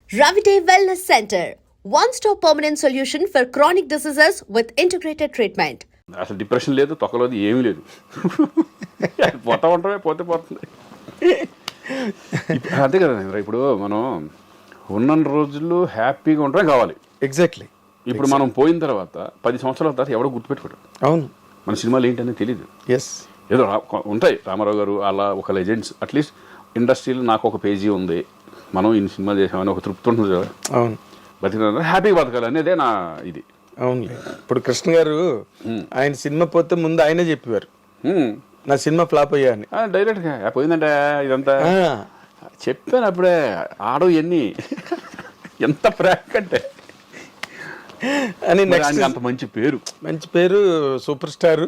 Ravite Wellness Center, one-stop permanent solution for chronic diseases with integrated treatment. అసలు depression లేదు, తొక్కలేదు, ఏమీ లేదు. పోతా ఉంటామే, పోతుంది. అంతే కదా ఇప్పుడు మనం ఉన్న రోజులు హ్యాపీగా ఉండటమే కావాలి. ఎగ్జాక్ట్లీ. ఇప్పుడు మనం పోయిన తర్వాత 10 సంవత్సరాల తర్వాత ఎవడో గుర్తుపెట్టుకోడు. అవును, మన సినిమాలు ఏంటనేది తెలియదు. ఎస్, ఏదో ఉంటాయి రామారావు గారు అలా ఒక లెజెండ్స్. అట్లీస్ట్ ఇండస్ట్రీలో నాకు ఒక పేజీ ఉంది, మనం ఇన్ని సినిమాలు చేసామని ఒక తృప్తి ఉంటుంది కదా. అవును, బతికిన హ్యాపీగా బతకాలి అనేదే నా ఇది. అవును. ఇప్పుడు కృష్ణ గారు ఆయన సినిమా పోతే ముందు ఆయనే చెప్పేవారు, నా సినిమా ఫ్లాప్ అయ్యా అని. డైరెక్ట్గా పోయిందంటే ఇదంతా చెప్పాను అప్పుడే. ఆడు ఎన్ని ఎంత ప్రాక్ అంటే అని నెక్స్ట్ అంత మంచి పేరు, సూపర్ స్టార్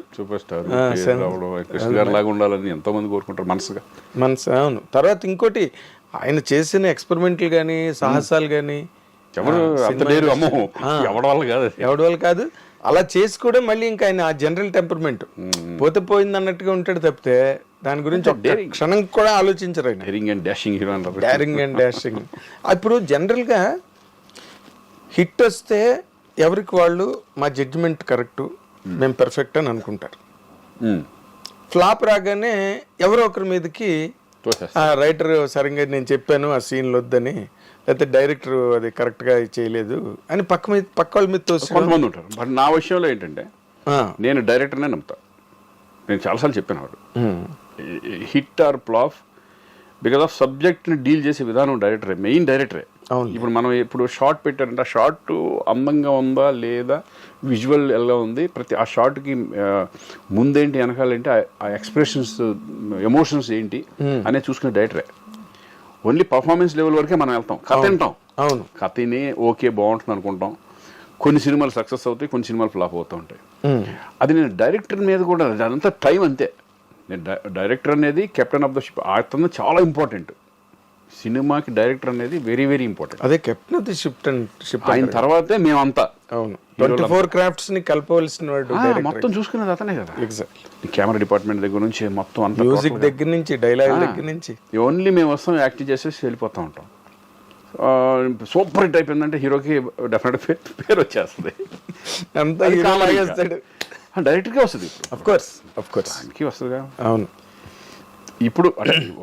కృష్ణ గారు లాగా ఉండాలని ఎంతో మంది కోరుకుంటారు మనసుగా. అవును. తర్వాత ఇంకోటి ఆయన చేసిన ఎక్స్పెరిమెంట్లు కానీ సాహసాలు కానీ ఎవరు అంత లేరు. అమ్మో, ఎవడి వల్ల కాదు. అలా చేసి కూడా మళ్ళీ ఇంకా ఆయన ఆ జనరల్ టెంపర్మెంట్ పోతే పోయింది అన్నట్టుగా ఉంటాడు తప్పితే దాని గురించి ఒక క్షణం కూడా ఆలోచించరు ఆయన. డేరింగ్ అండ్ డాషింగ్ హీరో అంటారు. Daring and dashing. ఇప్పుడు జనరల్గా హిట్ వస్తే ఎవరికి వాళ్ళు మా జడ్జిమెంట్ కరెక్ట్, మేము పెర్ఫెక్ట్ అని అనుకుంటారు. ఫ్లాప్ రాగానే ఎవరో ఒకరి మీదకి రైటర్ సరిగ్గా నేను చెప్పాను ఆ సీన్లు వద్దని, లేకపోతే డైరెక్టర్ అది కరెక్ట్గా చేయలేదు అని పక్క వాళ్ళ మీద తోసి కొంతమంది ఉంటారు. బట్ నా విషయంలో ఏంటంటే నేను డైరెక్టర్నే నమ్ముతా. నేను చాలాసార్లు చెప్పాను వాడు hit or flop because of సబ్జెక్ట్ని డీల్ చేసే విధానం డైరెక్టరే, మెయిన్ డైరెక్టరే. ఇప్పుడు మనం ఇప్పుడు షార్ట్ పెట్టారంటే ఆ షార్ట్ అందంగా ఉందా లేదా, విజువల్ ఎలా ఉంది, ప్రతి ఆ షార్ట్కి ముందేంటి వెనకాలేంటి, ఆ ఎక్స్ప్రెషన్స్ ఎమోషన్స్ ఏంటి అనేది చూసుకునే డైరెక్టరే. ఓన్లీ పర్ఫార్మెన్స్ లెవెల్ వరకే మనం వెళ్తాం, కథ వింటాం. అవును, కథని ఓకే బాగుంటుంది అనుకుంటాం. కొన్ని సినిమాలు సక్సెస్ అవుతాయి, కొన్ని సినిమాలు ఫ్లాప్ అవుతూ ఉంటాయి. అది నేను డైరెక్టర్ మీద కూడా అదంతా టైం అంతే. నేను డైరెక్టర్ అనేది కెప్టెన్ ఆఫ్ ద షిప్, అతను చాలా ఇంపార్టెంట్. సినిమాకి డైరెక్టర్ అనేది వెరీ వెరీ ఇంపార్టెంట్. అదే కెప్టెన్ ఆఫ్ ది షిప్ ఆయన తర్వాతే మేమంతా. అవును, 24 క్రాఫ్ట్స్ ని కలపవలసిన వాడు మొత్తం చూసుకునేది అతనే కదా. ఎగ్జాక్ట్లీ. కెమెరా డిపార్ట్మెంట్ దగ్గర నుంచి మొత్తం అంతా, మ్యూజిక్ దగ్గర నుంచి డైలాగ్ దగ్గర నుంచి ఓన్లీ మేము వస్తాం, యాక్టింగ్ చేసేసి వెళ్ళిపోతూ ఉంటాం. సూపర్ హిట్ అయిపోయిందంటే హీరోకి డెఫినెట్ పేరు వచ్చేస్తుంది. అంతా డైరెక్ట్గా వస్తుంది. అఫ్ కోర్స్ దానికి వస్తుందిగా. అవును. ఇప్పుడు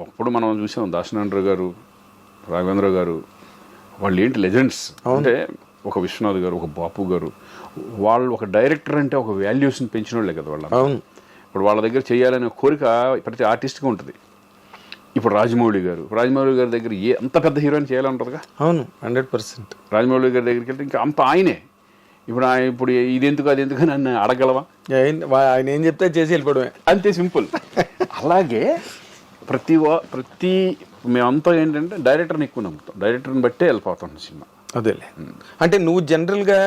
అప్పుడు మనం చూసాం దాశనారాయణ గారు, రాఘవేంద్ర గారు, వాళ్ళు ఏంటి లెజెండ్స్ అంటే, ఒక విశ్వనాథ్ గారు, ఒక బాపు గారు, వాళ్ళు ఒక డైరెక్టర్ అంటే ఒక వాల్యూస్ని పెంచిన వాళ్ళే కదా వాళ్ళు. అవును. ఇప్పుడు వాళ్ళ దగ్గర చేయాలనే కోరిక ప్రతి ఆర్టిస్ట్గా ఉంటుంది. ఇప్పుడు రాజమౌళి గారి దగ్గర అంత పెద్ద హీరోయిన్ చేయాలంటుందిగా. అవును, 100%. రాజమౌళి గారి దగ్గరికి వెళ్తే ఇంకా అంత ఆయనే. ఇప్పుడు ఇది ఎందుకు అది ఎందుకు నన్ను అడగలవా, ఆయన ఏం చెప్తే చేసి వెళ్ళిపోవడమే, అంతే సింపుల్. అలాగే ప్రతి మేమంతా ఏంటంటే డైరెక్టర్ని ఎక్కువ నమ్ముతాం, డైరెక్టర్ని బట్టే వెళ్ళిపోతాం సినిమా. అదేలే. అంటే నువ్వు జనరల్గా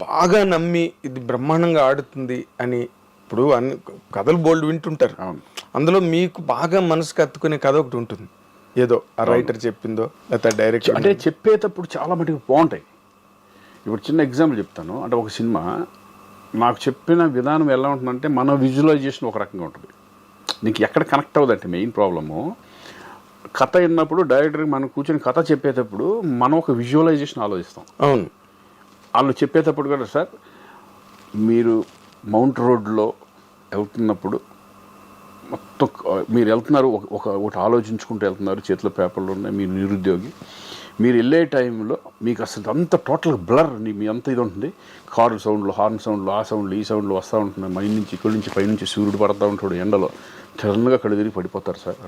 బాగా నమ్మి ఇది బ్రహ్మాండంగా ఆడుతుంది అని, ఇప్పుడు అన్ని కథలు బోల్డ్ వింటుంటారు, అందులో మీకు బాగా మనసుకు హత్తుకునే కథ ఒకటి ఉంటుంది, ఏదో ఆ రైటర్ చెప్పిందో లేకపోతే డైరెక్టర్ అంటే చెప్పేటప్పుడు చాలా మటుకు బాగుంటాయి. ఇప్పుడు చిన్న ఎగ్జాంపుల్ చెప్తాను. అంటే ఒక సినిమా నాకు చెప్పిన విధానం ఎలా ఉంటుందంటే, మన విజువలైజేషన్ ఒక రకంగా ఉంటుంది, నీకు ఎక్కడ కనెక్ట్ అవ్వదంటే మెయిన్ ప్రాబ్లము. కథ విన్నప్పుడు డైరెక్టర్కి మనం కూర్చొని కథ చెప్పేటప్పుడు మనం ఒక విజువలైజేషన్ ఆలోచిస్తాం. అవును. వాళ్ళు చెప్పేటప్పుడు కూడా, సార్ మీరు మౌంట్ రోడ్లో వెళ్తున్నప్పుడు మొత్తం మీరు వెళ్తున్నారు, ఒకటి ఆలోచించుకుంటూ వెళ్తున్నారు, చేతిలో పేపర్లు ఉన్నాయి, మీరు నిరుద్యోగి, మీరు వెళ్ళే టైంలో మీకు అసలు అంత టోటల్ బ్లర్, మీ అంత ఇది ఉంటుంది, కారు సౌండ్లు, హార్న్ సౌండ్లు, ఆ సౌండ్లు ఈ సౌండ్లు వస్తూ ఉంటున్నాయి, మైండ్ నుంచి ఇక్కడి నుంచి పైనుంచి సూర్యుడు పడుతూ ఉంటాడు ఎండలో, సడన్గా కళ్ళు తిరిగి పడిపోతారు సార్.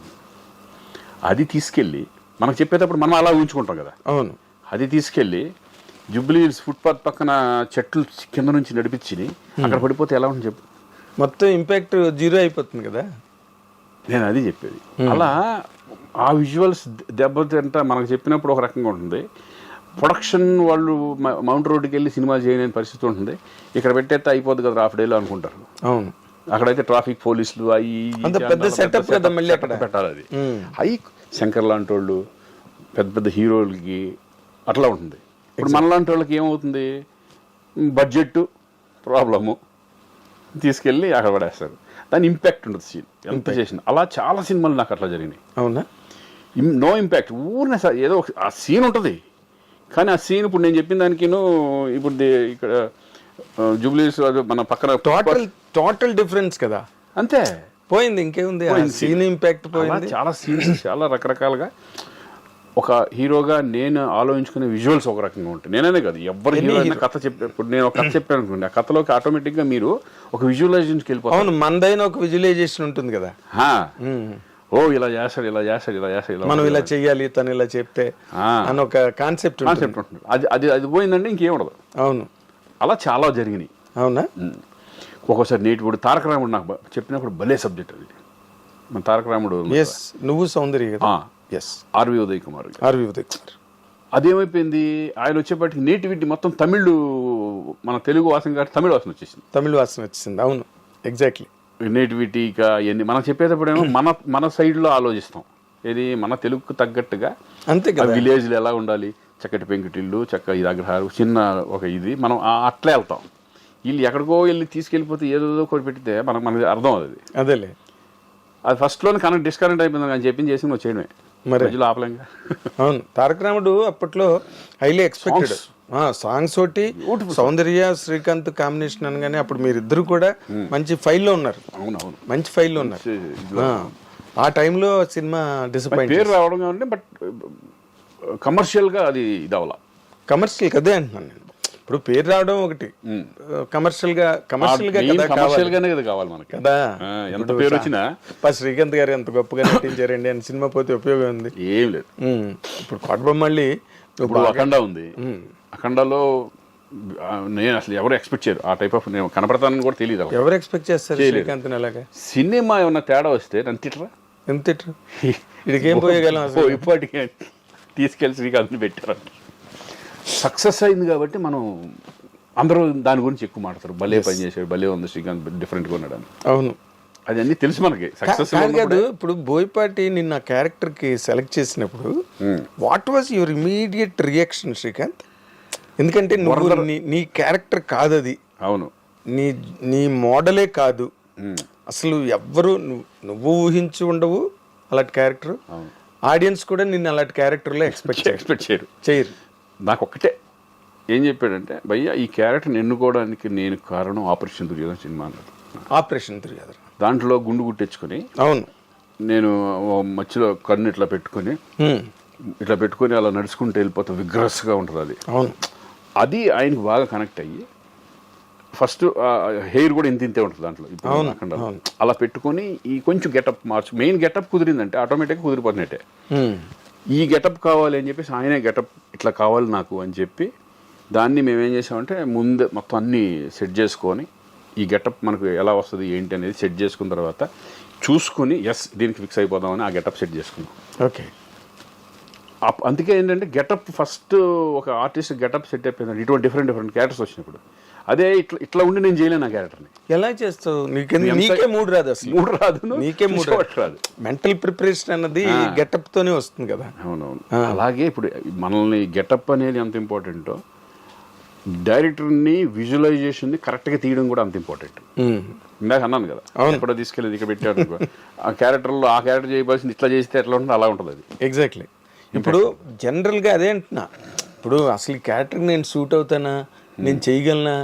అది తీసుకెళ్ళి మనకు చెప్పేటప్పుడు మనం అలా ఊహించుకుంటాం కదా. అవును. అది తీసుకెళ్ళి జూబ్లీ హిల్స్ ఫుట్పాత్ పక్కన చెట్లు కింద నుంచి నడిపించి అక్కడ పడిపోతే ఎలా ఉంటుంది చెప్పు, మొత్తం ఇంపాక్ట్ జీరో అయిపోతుంది కదా. నేను అది చెప్పేది. అలా ఆ విజువల్స్ దెబ్బతింటా మనకు చెప్పినప్పుడు ఒక రకంగా ఉంటుంది. ప్రొడక్షన్ వాళ్ళు మౌంట్ రోడ్డుకి వెళ్ళి సినిమా చేయలేని పరిస్థితి ఉంటుంది, ఇక్కడ పెట్టేస్తే అయిపోద్ది కదా హాఫ్ డేలో అనుకుంటారు. అవును. అక్కడైతే ట్రాఫిక్ పోలీసులు అవి పెద్ద సెటప్ కదా, మళ్ళీ అక్కడ పెట్టాలి. అది అవి శంకర్ లాంటి వాళ్ళు పెద్ద పెద్ద హీరోలకి అట్లా ఉంటుంది. ఇప్పుడు మన లాంటి వాళ్ళకి ఏమవుతుంది, బడ్జెట్ ప్రాబ్లము, తీసుకెళ్ళి అక్కడ పడేస్తారు, దాని ఇంపాక్ట్ ఉంటుంది సీన్ ఎంత చేసిన. అలా చాలా సినిమాలు నాకు అట్లా జరిగినాయి. అవునా. నో ఇంపాక్ట్, ఊరినే ఏదో ఆ సీన్ ఉంటుంది కానీ ఆ సీన్ ఇప్పుడు నేను చెప్పిన దానికిను ఇప్పుడు ఇక్కడ జూబ్లీస్ మన పక్కన టోటల్ డిఫరెన్స్ కదా, అంతే పోయింది. ఇంకేముంది, సీన్ ఇంపాక్ట్ పోయింది. చాలా సీన్స్ చాలా రకరకాలుగా ఒక హీరోగా నేను ఆలోచించుకునే విజువల్స్ ఒక రకంగా ఉంటాయి. నేనే కాదు, ఎవరు హీరో కథ ఇప్పుడు నేను ఒక కథ చెప్పాను అనుకోండి, ఆ కథలోకి ఆటోమేటిక్గా మీరు ఒక విజువలైజేషన్కి వెళ్ళిపోతారు. అవును, మనదైన ఒక విజువలైజేషన్ ఉంటుంది కదా. ఓ ఇలా చేస్తాడు, ఇలా చేస్తాడు, ఇలా చేస్తాడు, మనం ఇలా చెయ్యాలి, తను ఇలా చెప్తే అని ఒక కాన్సెప్ట్ ఉంటుంది. అది పోయిందంటే ఇంకేం ఉండదు. అవును, అలా చాలా జరిగినాయి. అవునా. ఒక్కోసారి నేటిప్పుడు తారక రాముడు నాకు చెప్పినప్పుడు భలే సబ్జెక్ట్ అది. మన తారక రాముడు నువ్వు సౌందర్య కదా, ఆర్వి ఉదయ్ కుమార్. అదేమైపోయింది, ఆయన వచ్చేప్పటికి నేటివిటీ మొత్తం తమిళ్, మన తెలుగు వాసన కాదు తమిళ వాసన వచ్చేసింది. అవును, ఎగ్జాక్ట్లీ. నేటివిటీ ఇక ఇవన్నీ మనం చెప్పేటప్పుడేమో మన సైడ్లో ఆలోచిస్తాం, ఏది మన తెలుగుకు తగ్గట్టుగా. అంతే కదా, విలేజ్లో ఎలా ఉండాలి, చక్కటి పెంకుటిల్లు, చక్క ఇది అగ్రహారం, చిన్న ఒక ఇది మనం అట్లే వెళ్తాం. వీళ్ళు ఎక్కడికో వెళ్ళి తీసుకెళ్ళిపోతే ఏదో ఒకటి పెట్టితే మనకి అర్థం అవుతుంది. అదేలే, అది ఫస్ట్లోనే డిస్కనెక్ట్ అయిపోయింది అని చేసి నువ్వు చేయడమే, మరి ఆపలేంగా. అవును, తారక రాముడు అప్పట్లో హైలీ ఎక్స్పెక్టెడ్ సాంగ్స్ ఒకటి, సౌందర్య శ్రీకాంత్ కాంబినేషన్ అనగానే అప్పుడు మీరిద్దరు కూడా మంచి ఫైల్లో ఉన్నారు. అవునవును, మంచి ఫైల్లో ఉన్నారు. ఆ టైంలో సినిమా డిసప్పాయింట్ పేరు రావడం కావండి, బట్ కమర్షియల్గా అది ఇది అవ్వాల. కమర్షియల్ కదే అంటున్నాను నేను. ఇప్పుడు పేరు రావడం ఒకటి, కమర్షియల్ గానే కదా కావాలి మనకి కదా. ఎంత పేరు వచ్చినా శ్రీకాంత్ గారు ఎంత గొప్పగా నటించారండి అని సినిమా పోతే ఉపయోగం ఉంది, ఏం లేదు. ఇప్పుడు కోటబొమ్మళ్ళి ఇప్పుడు అఖండ ఉంది, అఖండలో నేను అసలు ఎవరు ఎక్స్పెక్ట్ చేయరు ఆ టైప్ ఆఫ్, నేను కనపడతానని కూడా తెలియదు. ఎవరు ఎక్స్పెక్ట్ చేస్తారు శ్రీకాంత్ అలాగా? సినిమా ఏమన్నా తేడా వస్తే నన్ను తిట్టరా, ఎంత తిట్టరు, ఇదికేం పోయగలం అసలు. ఇప్పటికే తీసుకెళ్ళి శ్రీకాంత్ని పెట్టారంట. సక్సెస్ అయింది కాబట్టి మనం అందరూ దాని గురించి ఎక్కువ మాట్లాడతారు, భలే పని చేశాడు, భలే ఉంది శ్రీకాంత్, డిఫరెంట్గా ఉన్నాడు అని. అవును, అది అన్నీ తెలుసు మనకి. సక్సెస్ కాదు. ఇప్పుడు బోయపాటి నిన్న క్యారెక్టర్కి సెలెక్ట్ చేసినప్పుడు what was your immediate reaction Srikanth? ఎందుకంటే నువ్వు నీ క్యారెక్టర్ కాదు అది. అవును, నీ మోడలే కాదు అసలు. ఎవ్వరు నువ్వు ఊహించి ఉండవు అలాంటి క్యారెక్టర్. ఆడియన్స్ కూడా నిన్ను అలాంటి క్యారెక్టర్లో ఎక్స్పెక్ట్ చేయరు. నాకు ఒక్కటే ఏం చెప్పాడంటే, భయ్య ఈ క్యారెక్టర్ని ఎన్నుకోవడానికి నేను కారణం ఆపరేషన్ దుర్యోధన సినిమా అన్నాడు. ఆపరేషన్ దుర్యోధన దాంట్లో గుండు గుట్టెచ్చుకొని, అవును, నేను మధ్యలో కన్ను ఇట్లా పెట్టుకొని అలా నడుచుకుంటూ వెళ్ళిపోతా, విగ్రస్గా ఉంటుంది అది. అవును, అది ఆయనకు బాగా కనెక్ట్ అయ్యి ఫస్ట్ హెయిర్ కూడా ఇంతే ఉంటుంది దాంట్లో. ఇప్పుడు అలా పెట్టుకొని ఈ కొంచెం గెటప్ మెయిన్ గెటప్ కుదిరిందంటే ఆటోమేటిక్గా కుదిరిపోతున్నట్టే. ఈ గెటప్ కావాలి అని చెప్పేసి ఆయనే గెటప్ ఇట్లా కావాలి నాకు అని చెప్పి దాన్ని మేమేం చేసామంటే ముందే మొత్తం అన్నీ సెట్ చేసుకొని ఈ గెటప్ మనకు ఎలా వస్తుంది ఏంటి అనేది సెట్ చేసుకున్న తర్వాత చూసుకొని దీనికి ఫిక్స్ అయిపోదామని ఆ గెటప్ సెట్ చేసుకున్నాం. ఓకే, అందుకే ఏంటంటే గెటప్ ఫస్ట్ ఒక ఆర్టిస్ట్ గెటప్ సెట్ అయిపోయింది. ఇటువంటి డిఫరెంట్ క్యారెక్టర్స్ వచ్చినప్పుడు అదే ఇట్లా ఉండి నేను చేయలేను ఆ క్యారెక్టర్ని. ఎలా చేస్తావు? నీకే మూడు రాదు, నీకే మూడు రాదు. మెంటల్ ప్రిపరేషన్ అన్నది గెటప్ తోనే వస్తుంది కదా. అవునవును, అలాగే ఇప్పుడు మనల్ని గెటప్ అనేది ఎంత ఇంపార్టెంటో డైరెక్టర్ని విజువలైజేషన్ని కరెక్ట్గా తీయడం కూడా అంత ఇంపార్టెంట్. ఇందాక అన్నాను కదా, ఎప్పుడో తీసుకెళ్ళి ఇక్కడ పెట్టాడు ఆ క్యారెక్టర్లో ఆ క్యారెక్టర్ చేయవలసింది ఇట్లా చేస్తే ఎట్లా ఉంటుంది అలా ఉంటుంది అది. ఎగ్జాక్ట్లీ. ఇప్పుడు జనరల్గా అదే అంటున్నా, ఇప్పుడు అసలు ఈ క్యారెక్టర్ నేను సూట్ అవుతానా, నేను చేయగలనా,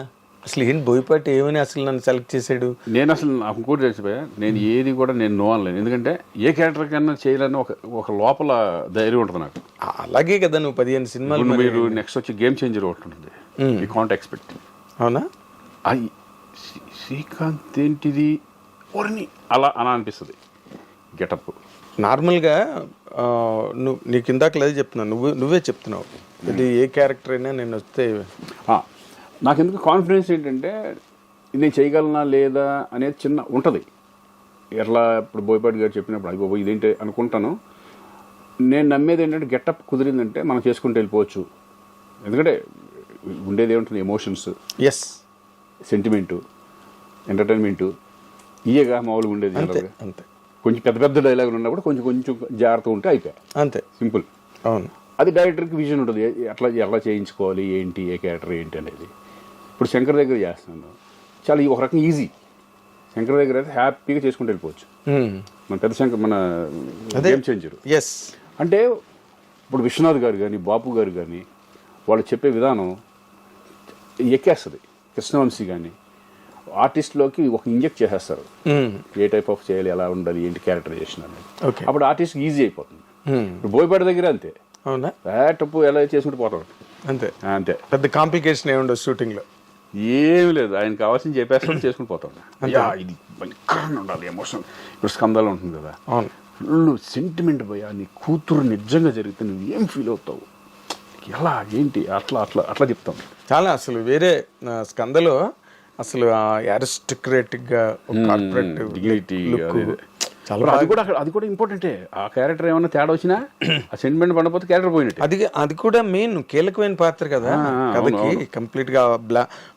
అసలు ఏంటి బోయపాటి ఏమని అసలు నన్ను సెలెక్ట్ చేశాడు? నేను అసలు నాకు కూడా తెలిసిపోయా, నేను ఏది కూడా నేను నో అనలేను. ఎందుకంటే ఏ క్యారెక్టర్ కన్నా చేయాలని ఒక లోపల ధైర్యం ఉంటుంది నాకు. అలాగే కదా నువ్వు 15 సినిమాలు మీరు నెక్స్ట్ వచ్చి గేమ్ చేంజర్ ఒకటి ఉంటుంది, యూ కాంట్ ఎక్స్పెక్ట్. అవునా, శ్రీకాంత్ ఏంటిది ఓర్ని అలా అనిపిస్తుంది గెటప్. నార్మల్గా నీకు ఇందాక లేదు చెప్తున్నావు, నువ్వే చెప్తున్నావు ఇది ఏ క్యారెక్టర్ అయినా నేను వస్తే నాకు ఎందుకు కాన్ఫిడెన్స్ ఏంటంటే నేను చేయగలనా లేదా అనేది చిన్న ఉంటుంది. ఎట్లా ఇప్పుడు బోయపాటి గారు చెప్పినప్పుడు అయిపో ఇదేంటి అనుకుంటాను. నేను నమ్మేది ఏంటంటే గెటప్ కుదిరిందంటే మనం చేసుకుంటూ వెళ్ళిపోవచ్చు. ఎందుకంటే ఉండేది ఏముంటుంది, ఎమోషన్స్, సెంటిమెంటు, ఎంటర్టైన్మెంటు, ఇయేగా మామూలుగా ఉండేది. అంతే, కొంచెం పెద్ద డైలాగులు ఉన్నప్పుడు కొంచెం జాగ్రత్త ఉంటే అయిపోయాయి, అంతే, సింపుల్. అవును, అది డైరెక్టర్కి విజన్ ఉంటుంది, ఎలా చేయించుకోవాలి, ఏంటి ఏ క్యారెక్టర్ ఏంటి అనేది. ఇప్పుడు శంకర్ దగ్గర చేస్తున్నాను, చాలా ఒక రకంగా ఈజీ. శంకర్ దగ్గర అయితే హ్యాపీగా చేసుకుంటూ వెళ్ళిపోవచ్చు. మన పెద్ద శంకర్, మన గేమ్ చేంజర్. అంటే ఇప్పుడు విశ్వనాథ్ గారు కానీ బాపు గారు కానీ వాళ్ళు చెప్పే విధానం ఎక్కేస్తుంది. కృష్ణవంశీ కానీ ఆర్టిస్ట్లోకి ఒక ఇంజెక్ట్ చేసేస్తారు, ఏ టైప్ ఆఫ్ చేయాలి, ఎలా ఉండాలి, ఏంటి క్యారెక్టరైజేషన్ అనేది. ఓకే. అప్పుడు ఆర్టిస్ట్ ఈజీ అయిపోతుంది. ఇప్పుడు బోయపాటి దగ్గర అంతే, అవునా, టప్పు ఎలా చేసుకుంటూ పోతాడు అంతే. అంతే, పెద్ద కాంప్లికేషన్ ఏముండదు షూటింగ్లో. ఏమి లేదు, ఆయన కావాల్సింది చెప్పేస్తాడు, చేసుకుని పోతాడు. అయ్యా ఇది భయంకరంగా ఉండాలి ఎమోషన్. ఇప్పుడు స్కందాలు ఉంటుంది కదా, అవును, ఫుల్ సెంటిమెంట్ పోయా, నీ కూతురు నిజంగా జరిగితే నువ్వు ఏం ఫీల్ అవుతావు, ఎలా ఏంటి, అట్లా అట్లా అట్లా చెప్తాం. చాలా అసలు వేరే స్కందలో అసలు అరిస్టోక్రాటిక్ గా కార్పొరేట్ డిగ్నిటీ చాలా ఇప్పుడు అది కూడా ఇంపార్టెంటే. ఆ క్యారెక్టర్ ఏమన్నా తేడా వచ్చినా ఆ సెంటిమెంట్ పడకపోతే క్యారెక్టర్ పోయినట్టు. అది కూడా మెయిన్ కీలకమైన పాత్ర కదా కథకి. కంప్లీట్ గా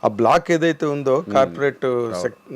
ఆ బ్లాక్ ఏదైతే ఉందో కార్పొరేట్